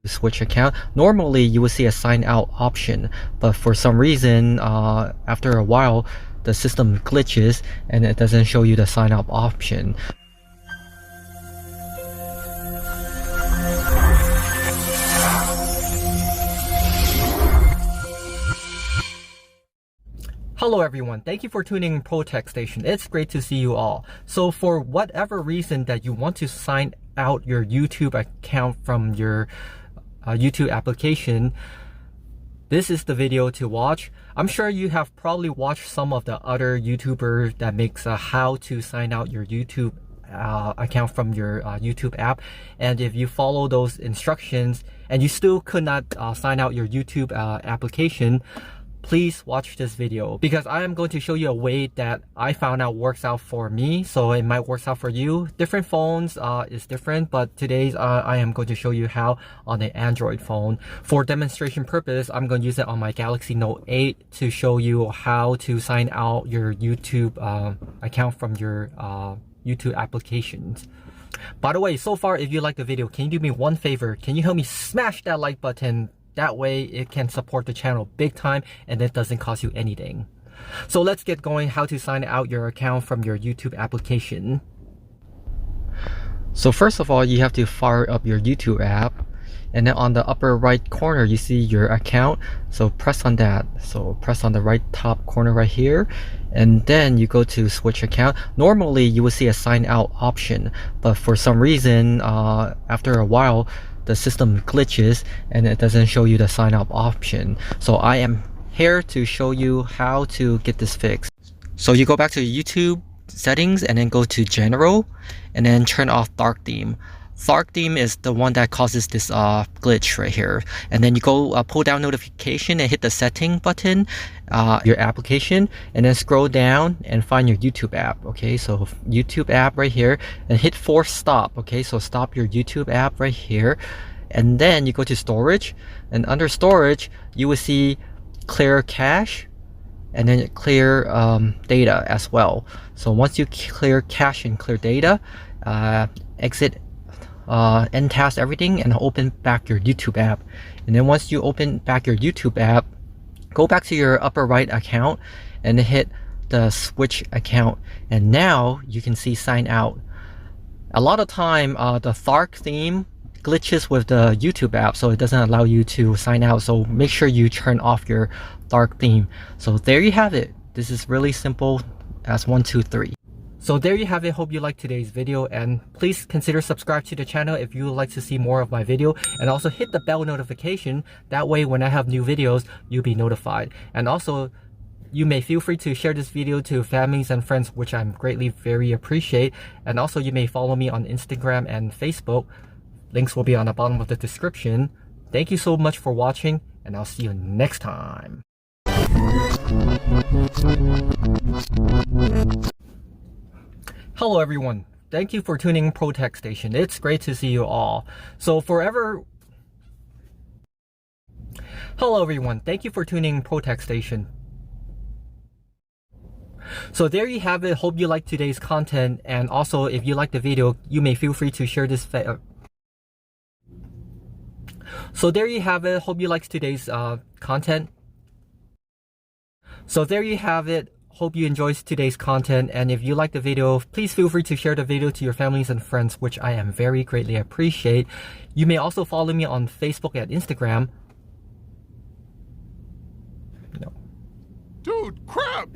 switch account. Normally you will see a sign out option, but for some reason after a while the system glitches and it doesn't show you the sign up option. Hello everyone, thank you for tuning in ProTecStation. It's great to see you all. So for whatever reason that you want to sign out your YouTube account from your YouTube application, this is the video to watch. I'm sure you have probably watched some of the other YouTubers that makes how to sign out your YouTube account from your YouTube app, and if you follow those instructions and you still could not sign out your YouTube application, please watch this video, because I am going to show you a way that I found out works out for me, so it might work out for you. Different phones is different, but today's I am going to show you how on an Android phone. For demonstration purpose, I'm going to use it on my Galaxy Note 8 to show you how to sign out your YouTube account from your YouTube applications. By the way, so far, if you like the video, can you do me one favor? Can you help me smash that like button? That way it can support the channel big time and it doesn't cost you anything. So let's get going how to sign out your account from your YouTube application. So first of all, you have to fire up your YouTube app, and then on the upper right corner you see your account, so press on that. So press on the right top corner right here, and then you go to switch account. Normally you will see a sign out option, but for some reason after a while the system glitches and it doesn't show you the sign up option. So I am here to show you how to get this fixed. So you go back to YouTube settings and then go to general and then turn off dark theme. Dark theme is the one that causes this glitch right here. And then you go pull down notification and hit the setting button, your application, and then scroll down and find your YouTube app. Okay, so YouTube app right here, and hit force stop. Okay, so stop your YouTube app right here, and then you go to storage, and under storage you will see clear cache and then clear data as well. So once you clear cache and clear data, exit end task everything and open back your YouTube app. And then once you open back your YouTube app, go back to your upper right account and hit the switch account, and now you can see sign out. A lot of time the dark theme glitches with the YouTube app, so it doesn't allow you to sign out, so make sure you turn off your dark theme. So there you have it. This is really simple as 1, 2, 3. So there you have it. Hope you liked today's video, and please consider subscribe to the channel if you would like to see more of my video, and also hit the bell notification. That way when I have new videos, you'll be notified. And also you may feel free to share this video to families and friends, which I'm greatly very appreciate. And also you may follow me on Instagram and Facebook. Links will be on the bottom of the description. Thank you so much for watching, and I'll see you next time. Hello everyone, thank you for tuning in ProTecStation. It's great to see you all. So Hello everyone, thank you for tuning in ProTecStation. So there you have it. Hope you liked today's content, and also if you liked the video, you may feel free to share this So there you have it. Hope you liked today's content. So there you have it. Hope you enjoyed today's content, and if you like the video, please feel free to share the video to your families and friends, which I am very greatly appreciate. You may also follow me on Facebook and Instagram. No. Dude, crap!